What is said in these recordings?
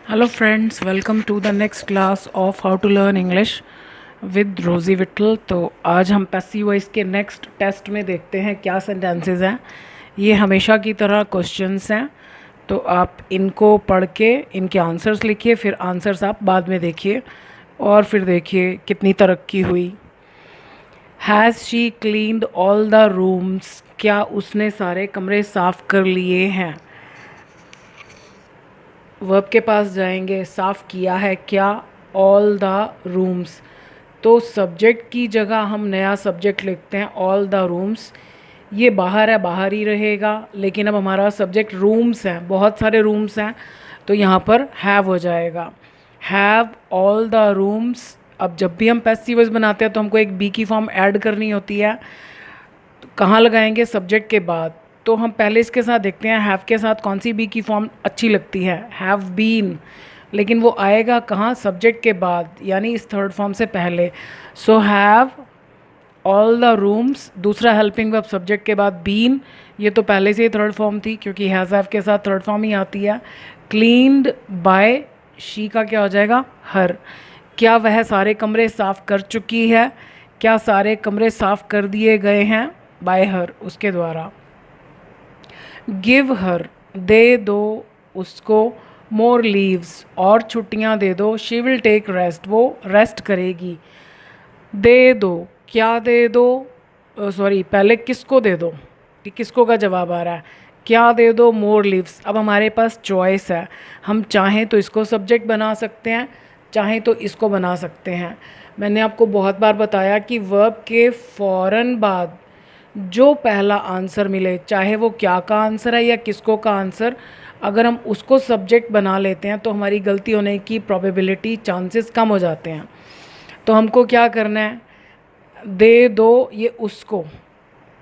Hello friends, welcome to the next class of how to learn English with रोज़ी विट्ठल। तो आज हम passive voice के नेक्स्ट टेस्ट में देखते हैं क्या सेंटेंसेस हैं। ये हमेशा की तरह क्वेश्चंस हैं, तो आप इनको पढ़ के इनके आंसर्स लिखिए, फिर आंसर्स आप बाद में देखिए और फिर देखिए कितनी तरक्की हुई। Has she cleaned all the rooms, क्या उसने सारे कमरे साफ़ कर लिए हैं। वर्ब के पास जाएंगे, साफ़ किया है क्या, ऑल द रूम्स। तो सब्जेक्ट की जगह हम नया सब्जेक्ट लिखते हैं ऑल द रूम्स। ये बाहर है, बाहर ही रहेगा, लेकिन अब हमारा सब्जेक्ट रूम्स है, बहुत सारे रूम्स हैं, तो यहाँ पर हैव हो जाएगा। Have all the rooms. अब जब भी हम पैसिव वॉइस बनाते हैं तो हमको एक बी की फॉर्म ऐड करनी होती है, तो कहाँ लगाएंगे, सब्जेक्ट के बाद। तो हम पहले इसके साथ देखते हैं हैव के साथ कौन सी बी की फॉर्म अच्छी लगती है, हैव बीन, लेकिन वो आएगा कहाँ, सब्जेक्ट के बाद, यानी इस थर्ड फॉर्म से पहले। So have all the rooms, दूसरा हेल्पिंग वर्ब सब्जेक्ट के बाद बीन, ये तो पहले से ही थर्ड फॉर्म थी क्योंकि हैज़ हैव के साथ थर्ड फॉर्म ही आती है। क्लीन्ड बाय शी का क्या हो जाएगा, हर। क्या वह सारे कमरे साफ़ कर चुकी है, क्या सारे कमरे साफ़ कर दिए गए हैं, बाय हर, उसके द्वारा। गिव हर, दे दो उसको, मोर लीव्स, और छुट्टियां दे दो, शी विल टेक रेस्ट, वो रेस्ट करेगी। दे दो, क्या दे दो, सॉरी पहले किसको दे दो, कि किसको का जवाब आ रहा है, क्या दे दो, मोर लीव्स। अब हमारे पास चॉइस है, हम चाहें तो इसको सब्जेक्ट बना सकते हैं, चाहें तो इसको बना सकते हैं। मैंने आपको बहुत बार बताया कि वर्ब के फ़ौरन बाद जो पहला आंसर मिले, चाहे वो क्या का आंसर है या किसको का आंसर, अगर हम उसको सब्जेक्ट बना लेते हैं तो हमारी गलती होने की प्रोबेबिलिटी, चांसेस कम हो जाते हैं। तो हमको क्या करना है, दे दो ये उसको,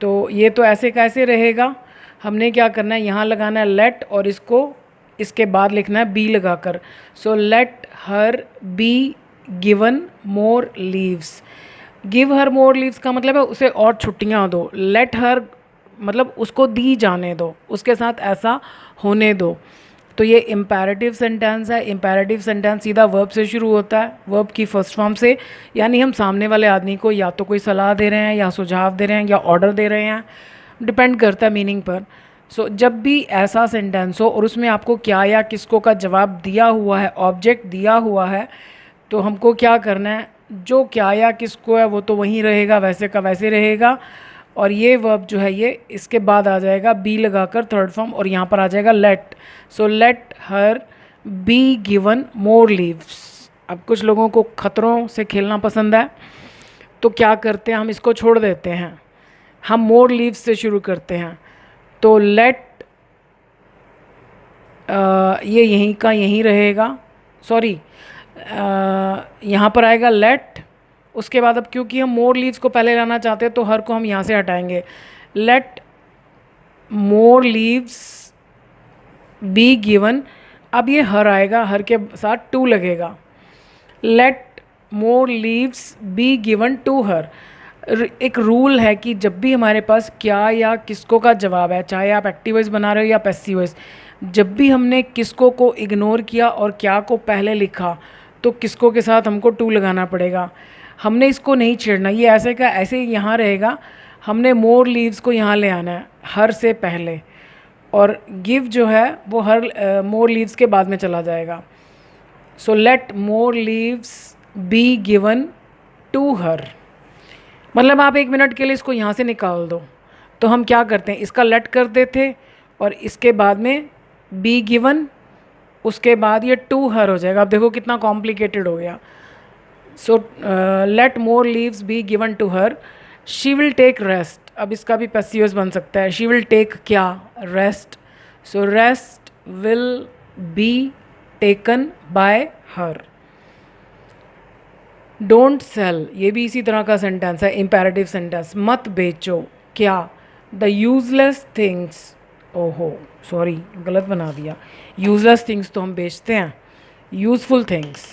तो ये तो ऐसे कैसे रहेगा, हमने क्या करना है, यहाँ लगाना है लेट, और इसको इसके बाद लिखना है बी लगाकर। सो let her be given more leaves. Give her more leaves का मतलब है उसे और छुट्टियां दो। लेट हर मतलब उसको दी जाने दो, उसके साथ ऐसा होने दो। तो ये इम्पेरेटिव सेंटेंस है। इम्पेरेटिव सेंटेंस सीधा वर्ब से शुरू होता है, वर्ब की फर्स्ट फॉर्म से, यानी हम सामने वाले आदमी को या तो कोई सलाह दे रहे हैं, या सुझाव दे रहे हैं, या ऑर्डर दे रहे हैं, डिपेंड करता है मीनिंग पर। सो जब भी ऐसा सेंटेंस हो और उसमें आपको क्या या किसको का जवाब दिया हुआ है, ऑब्जेक्ट दिया हुआ है, तो हमको क्या करना है, जो क्या या किसको है वो तो वहीं रहेगा, वैसे का वैसे रहेगा, और ये वर्ब जो है ये इसके बाद आ जाएगा बी लगाकर थर्ड फॉर्म, और यहाँ पर आ जाएगा let. So let her be given more leaves. अब कुछ लोगों को खतरों से खेलना पसंद है, तो क्या करते हैं, हम इसको छोड़ देते हैं, हम मोर लीव्स से शुरू करते हैं। तो लेट ये यहीं का यहीं रहेगा, सॉरी यहाँ पर आएगा लेट, उसके बाद अब क्योंकि हम मोर लीव्स को पहले लाना चाहते हैं तो हर को हम यहाँ से हटाएंगे। Let more leaves be given, अब ये हर आएगा, हर के साथ टू लगेगा। Let more leaves be given to her. एक रूल है कि जब भी हमारे पास क्या या किसको का जवाब है, चाहे आप एक्टिव वॉइस बना रहे हो या पैसिव वॉइस, जब भी हमने किसको को इग्नोर किया और क्या को पहले लिखा, तो किसको के साथ हमको टू लगाना पड़ेगा। हमने इसको नहीं छेड़ना, ये ऐसे का ऐसे ही यहाँ रहेगा, हमने मोर लीव्स को यहाँ ले आना है हर से पहले, और गिव जो है वो हर मोर लीव्स के बाद में चला जाएगा। So let more leaves be given to her, मतलब आप एक मिनट के लिए इसको यहाँ से निकाल दो, तो हम क्या करते हैं, इसका लेट कर देते और इसके बाद में बी गिवन, उसके बाद ये टू हर हो जाएगा। अब देखो कितना कॉम्प्लिकेटेड हो गया। So let more leaves be given to her, she will take rest, अब इसका भी पैसिव बन सकता है, शी विल टेक क्या, rest. So rest will be taken by her. Don't sell, ये भी इसी तरह का सेंटेंस है, इम्पेरेटिव सेंटेंस, मत बेचो क्या, द यूजलेस थिंग्स, ओहो सॉरी गलत बना दिया, यूजलेस थिंग्स तो हम बेचते हैं, useful things.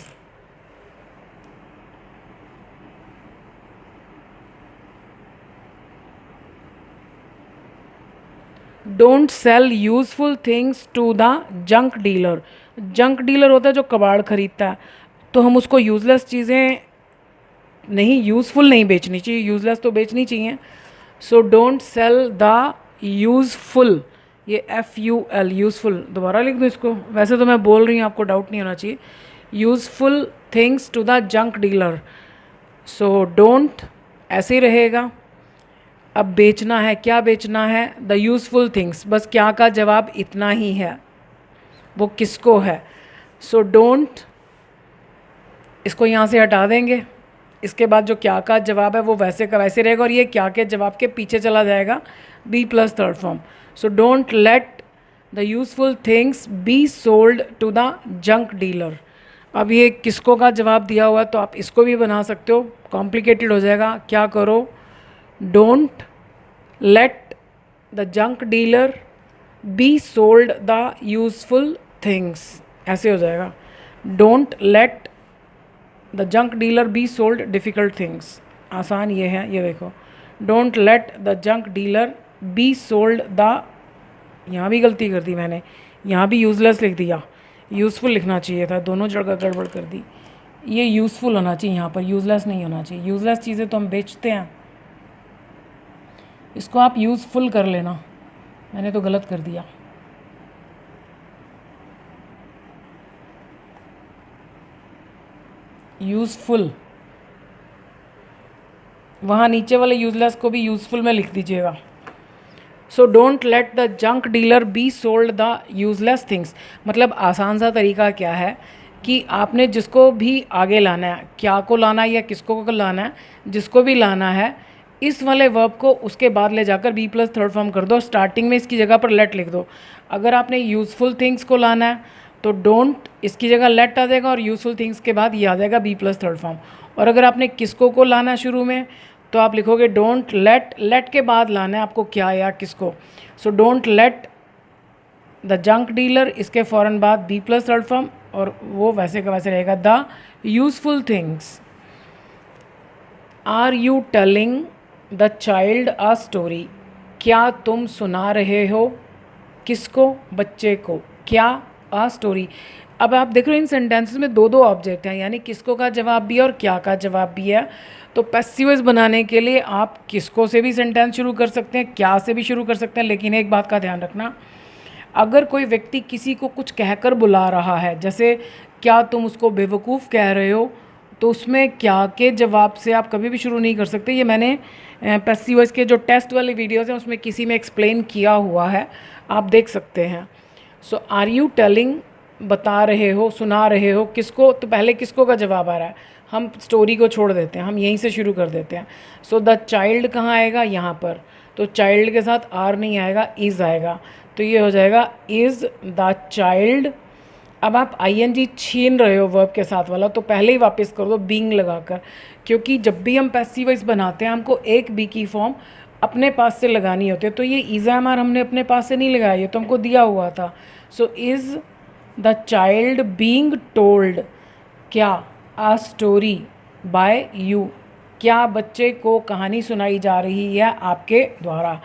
Don't sell useful things to the junk dealer. Junk dealer होता है जो कबाड़ खरीदता है, तो हम उसको यूज़लेस चीज़ें नहीं, यूज़फुल नहीं बेचनी चाहिए, यूज़लेस तो बेचनी चाहिए। So don't sell the useful, ये FUL यूज़फुल, दोबारा लिख दूँ इसको, वैसे तो मैं बोल रही हूँ, आपको डाउट नहीं होना चाहिए। Useful things to the junk dealer. So don't ऐसे ही रहेगा। अब बेचना है, क्या बेचना है? द यूज़फुल थिंग्स, बस क्या का जवाब इतना ही है, वो किसको है? सो डोंट, इसको यहाँ से हटा देंगे। इसके बाद जो क्या का जवाब है वो वैसे का वैसे रहेगा, और ये क्या के जवाब के पीछे चला जाएगा, be plus third form. So don't let the useful things be sold to the junk dealer. अब ये किसको का जवाब दिया हुआ है, तो आप इसको भी बना सकते हो, कॉम्प्लिकेटेड हो जाएगा। क्या करो, don't let the junk dealer be sold the useful things, ऐसे हो जाएगा। Don't let the junk dealer be sold difficult things, आसान ये है, ये देखो, don't let the junk dealer be sold the, यहाँ भी गलती कर दी मैंने, यहाँ भी यूज़लेस लिख दिया, यूज़फुल लिखना चाहिए था, दोनों जगह गड़बड़ कर दी। ये यूज़फुल होना चाहिए यहाँ पर, यूज़लेस नहीं होना चाहिए। यूज़लेस चीज़ें तो हम बेचते हैं, इसको आप यूज़फुल कर लेना, मैंने तो गलत कर दिया। यूज़फुल, वहाँ नीचे वाले यूज़लेस को भी यूज़फुल में लिख दीजिएगा। सो don't let the junk dealer be sold the useless things, मतलब आसान सा तरीका क्या है कि आपने जिसको भी आगे लाना है, क्या को लाना है या किसको को लाना है, जिसको भी लाना है, इस वाले वर्ब को उसके बाद ले जाकर बी प्लस थर्ड फॉर्म कर दो, स्टार्टिंग में इसकी जगह पर लेट लिख दो। अगर आपने यूज़फुल थिंग्स को लाना है तो डोंट इसकी जगह लेट आ जाएगा, और यूज़फुल थिंग्स के बाद ये आ जाएगा बी प्लस थर्ड फॉर्म। और अगर आपने किसको को लाना है शुरू में, तो आप लिखोगे डोंट लेट, लेट के बाद लाना है आपको क्या या किसको। सो don't let the junk dealer, इसके फ़ौरन बाद बी प्लस थर्ड फॉर्म, और वो वैसे का वैसे रहेगा, the useful things. Are you telling the child a story, क्या तुम सुना रहे हो किसको, बच्चे को, क्या अ स्टोरी। अब आप देख रहे हो इन सेंटेंसेस में दो दो ऑब्जेक्ट हैं, यानी किसको का जवाब भी है और क्या का जवाब भी है। तो पैसिव वॉइस बनाने के लिए आप किसको से भी सेंटेंस शुरू कर सकते हैं, क्या से भी शुरू कर सकते हैं, लेकिन एक बात का ध्यान रखना, अगर कोई व्यक्ति किसी को कुछ कहकर बुला रहा है, जैसे क्या तुम उसको बेवकूफ़ कह रहे हो, तो उसमें क्या के जवाब से आप कभी भी शुरू नहीं कर सकते। ये मैंने पैसिव वॉइस के जो टेस्ट वाले वीडियोज़ हैं उसमें किसी में एक्सप्लेन किया हुआ है, आप देख सकते हैं। सो आर यू टेलिंग, बता रहे हो, सुना रहे हो किसको, तो पहले किसको का जवाब आ रहा है, हम स्टोरी को छोड़ देते हैं, हम यहीं से शुरू कर देते हैं। सो द चाइल्ड कहाँ आएगा, यहाँ पर, तो चाइल्ड के साथ आर नहीं आएगा, इज़ आएगा, तो ये हो जाएगा इज़ द चाइल्ड। अब आप ING छीन रहे हो वर्ब के साथ वाला, तो पहले ही वापस कर दो बीइंग लगाकर, क्योंकि जब भी हम पैसिव वॉइस बनाते हैं हमको एक बी की फॉर्म अपने पास से लगानी होती है, तो ये इज़ एम हमने अपने पास से नहीं लगाई है, तो हमको दिया हुआ था। So is the child being told, क्या, अ स्टोरी बाय यू, क्या बच्चे को कहानी सुनाई जा रही है आपके द्वारा।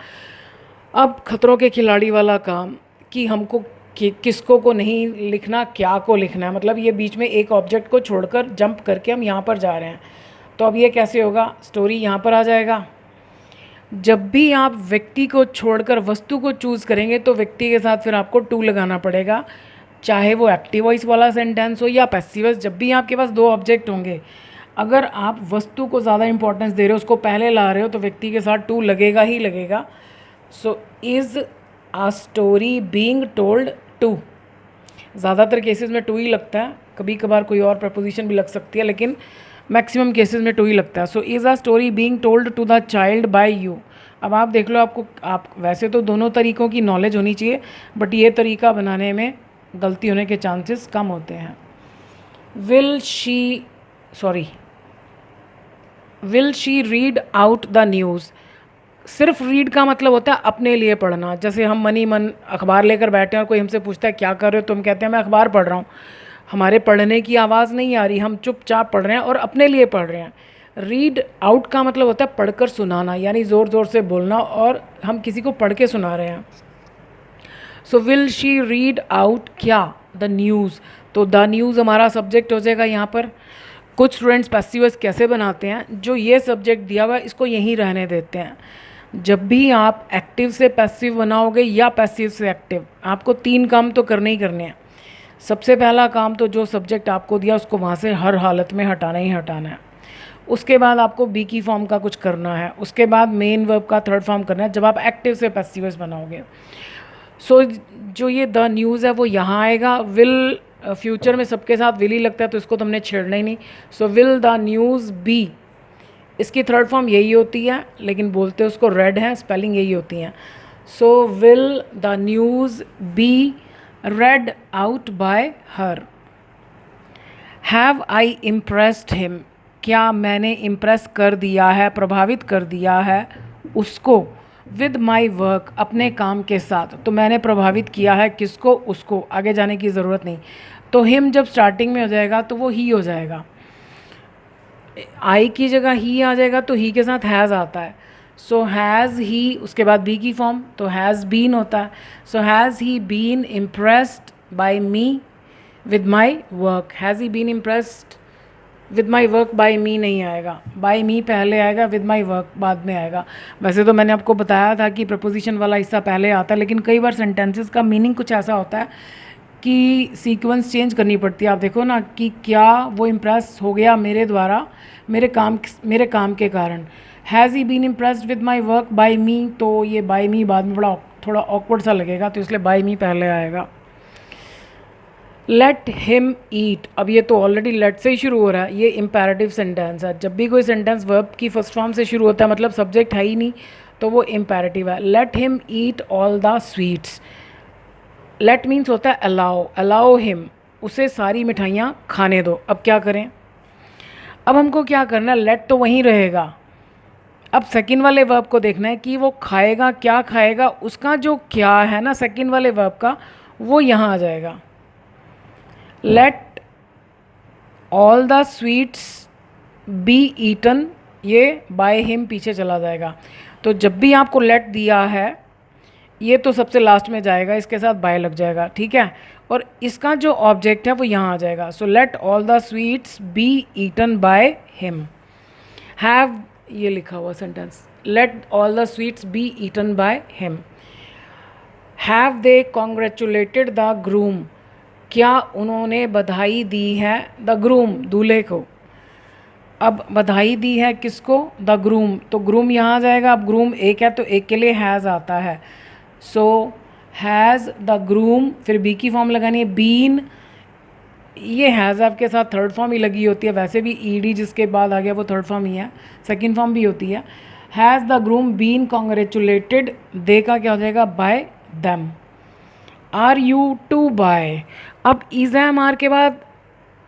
अब खतरों के खिलाड़ी वाला काम कि हमको किसको को नहीं लिखना, क्या को लिखना है, मतलब ये बीच में एक ऑब्जेक्ट को छोड़कर जंप करके हम यहाँ पर जा रहे हैं। तो अब ये कैसे होगा, स्टोरी यहाँ पर आ जाएगा। जब भी आप व्यक्ति को छोड़कर वस्तु को चूज़ करेंगे तो व्यक्ति के साथ फिर आपको टू लगाना पड़ेगा, चाहे वो एक्टिव वॉइस वाला सेंटेंस हो या पैसिव वॉइस। जब भी आपके पास दो ऑब्जेक्ट होंगे, अगर आप वस्तु को ज़्यादा इंपॉर्टेंस दे रहे हो, उसको पहले ला रहे हो, तो व्यक्ति के साथ टू लगेगा ही लगेगा। So is a story being told to, ज़्यादातर केसेस में टू ही लगता है, कभी कभार कोई और प्रपोजिशन भी लग सकती है, लेकिन मैक्सिमम केसेस में टू ही लगता है। So is a story being told to the child by you. अब आप देख लो, आपको आप वैसे तो दोनों तरीक़ों की नॉलेज होनी चाहिए, बट ये तरीका बनाने में गलती होने के चांसेस कम होते हैं। Will she read out the news, सिर्फ रीड का मतलब होता है अपने लिए पढ़ना। जैसे हम मनी मन अखबार लेकर बैठे हैं और कोई हमसे पूछता है क्या कर रहे हो, तो हम कहते हैं मैं अखबार पढ़ रहा हूँ, हमारे पढ़ने की आवाज़ नहीं आ रही, हम चुपचाप पढ़ रहे हैं और अपने लिए पढ़ रहे हैं। रीड आउट का मतलब होता है पढ़कर सुनाना, यानी ज़ोर ज़ोर से बोलना, और हम किसी को पढ़ के सुना रहे हैं। So will she read out क्या, द न्यूज़। तो द न्यूज़ हमारा सब्जेक्ट हो जाएगा यहाँ पर। कुछ स्टूडेंट्स पैसिव वॉइस कैसे बनाते हैं, जो ये सब्जेक्ट दिया हुआ है इसको यहीं रहने देते हैं। जब भी आप एक्टिव से पैसिव बनाओगे या पैसिव से एक्टिव, आपको 3 काम तो करने ही करने हैं। सबसे पहला काम तो जो सब्जेक्ट आपको दिया उसको वहाँ से हर हालत में हटाना ही हटाना है। उसके बाद आपको बी की फॉर्म का कुछ करना है, उसके बाद मेन वर्ब का थर्ड फॉर्म करना है जब आप एक्टिव से पैसिव वॉइस बनाओगे। सो जो ये द न्यूज़ है वो यहाँ आएगा। विल फ्यूचर में सबके साथ विल ही लगता है तो इसको तो हमने छेड़ना ही नहीं। So will the news be, इसकी थर्ड फॉर्म यही होती है लेकिन बोलते उसको रेड है, स्पेलिंग यही होती है। So will the news be read out by her. Have I impressed him, क्या मैंने इम्प्रेस कर दिया है, प्रभावित कर दिया है उसको। विद माई वर्क, अपने काम के साथ। तो मैंने प्रभावित किया है किसको, उसको, आगे जाने की ज़रूरत नहीं। तो हिम जब स्टार्टिंग में हो जाएगा तो वो ही हो जाएगा, आई की जगह ही आ जाएगा तो ही के साथ हैज़ आता है। सो हैज़ ही, उसके बाद बी की फॉर्म तो हैज़ बीन होता है। So has he been impressed by me with my work. Has he been impressed with my work, by me नहीं आएगा, बाय मी पहले आएगा, विद माई वर्क बाद में आएगा। वैसे तो मैंने आपको बताया था कि प्रपोजिशन वाला हिस्सा पहले आता है, लेकिन कई बार सेंटेंसेस का मीनिंग कुछ ऐसा होता है कि सीक्वेंस चेंज करनी पड़ती है। आप देखो ना कि क्या वो इम्प्रेस हो गया मेरे द्वारा, मेरे काम के कारण। Has he been impressed with my work by me, तो ये बाय मी बाद में थोड़ा ऑकवर्ड सा लगेगा, तो इसलिए बाय मी पहले आएगा। लेट हिम ईट, अब ये तो ऑलरेडी लेट से ही शुरू हो रहा है, ये इम्पेरेटिव सेंटेंस है। जब भी कोई सेंटेंस वर्ब की फर्स्ट फॉर्म से शुरू होता है मतलब सब्जेक्ट है ही नहीं, तो वो इम्पेरेटिव है। Let him eat all the sweets. Let means होता है अलाउ, अलाउ हिम, उसे सारी मिठाइयाँ खाने दो। अब क्या करें, अब हमको क्या करना है, लेट तो वहीं रहेगा। अब सेकंड वाले वर्ब को देखना है कि वो खाएगा, क्या खाएगा, उसका जो क्या है ना सेकंड वाले वर्ब का, वो यहाँ आ जाएगा। Let all the sweets be eaten, ये बाय हिम पीछे चला जाएगा। तो जब भी आपको लेट दिया है ये तो सबसे लास्ट में जाएगा, इसके साथ बाय लग जाएगा, ठीक है। और इसका जो ऑब्जेक्ट है वो यहाँ आ जाएगा। So let all the sweets be eaten by him. Have, ये लिखा हुआ sentence, let all the sweets be eaten by him. Have they congratulated the groom, क्या उन्होंने बधाई दी है द ग्रूम, दूल्हे को। अब बधाई दी है किसको, द ग्रूम, तो ग्रूम यहाँ आ जाएगा। अब ग्रूम एक है तो एक के लिए हैज़ आता है। सो हैज़ द ग्रूम, फिर बी की फॉर्म लगानी है बीन, ये हैज़ आपके साथ थर्ड फॉर्म ही लगी होती है, वैसे भी ईडी जिसके बाद आ गया वो थर्ड फॉर्म ही है, सेकंड फॉर्म भी होती है। Has the groom been congratulated, they का क्या हो जाएगा, by them. Are you to by, अब इज एम आर के बाद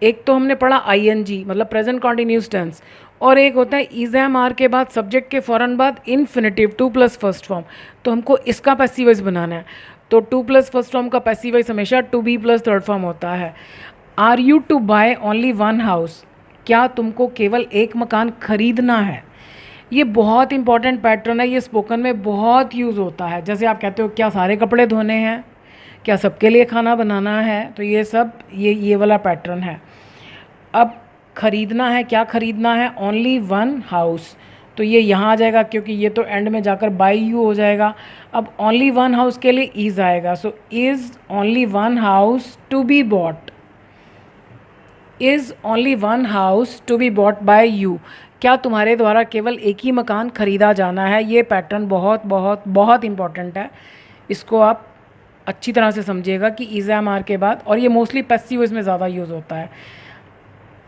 एक तो हमने पढ़ा ING मतलब प्रेजेंट कॉन्टिन्यूस टेंस, और एक होता है इज एम आर के बाद सब्जेक्ट के फ़ौरन बाद इन्फिनेटिव 2 प्लस फर्स्ट फॉर्म। तो हमको इसका पैसिव वॉइस बनाना है, तो 2 प्लस फर्स्ट फॉर्म का पैसिव वॉइस हमेशा to be plus third form होता है। Are you to buy only one house, क्या तुमको केवल एक मकान खरीदना है। ये बहुत इंपॉर्टेंट पैटर्न है, ये स्पोकन में बहुत यूज़ होता है। जैसे आप कहते हो क्या सारे कपड़े धोने हैं, क्या सबके लिए खाना बनाना है, तो ये सब ये वाला पैटर्न है। अब ख़रीदना है, क्या ख़रीदना है, ओनली वन हाउस, तो ये यहाँ आ जाएगा क्योंकि ये तो एंड में जाकर बाय यू हो जाएगा। अब ओनली वन हाउस के लिए इज़ आएगा। So is only one house to be bought, is only one house to be bought by you, क्या तुम्हारे द्वारा केवल एक ही मकान ख़रीदा जाना है। ये पैटर्न बहुत बहुत बहुत इंपॉर्टेंट है, इसको आप अच्छी तरह से समझिएगा कि इज़ एम आर के बाद, और ये मोस्टली पैसिव इसमें ज़्यादा यूज़ होता है,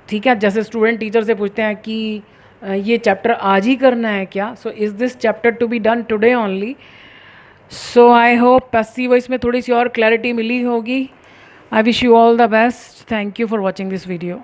ठीक है। जैसे स्टूडेंट टीचर से पूछते हैं कि ये चैप्टर आज ही करना है क्या, so is this chapter to be done today only. So I hope passive voice में थोड़ी सी और क्लैरिटी मिली होगी। I wish you all the best, thank you for watching this video.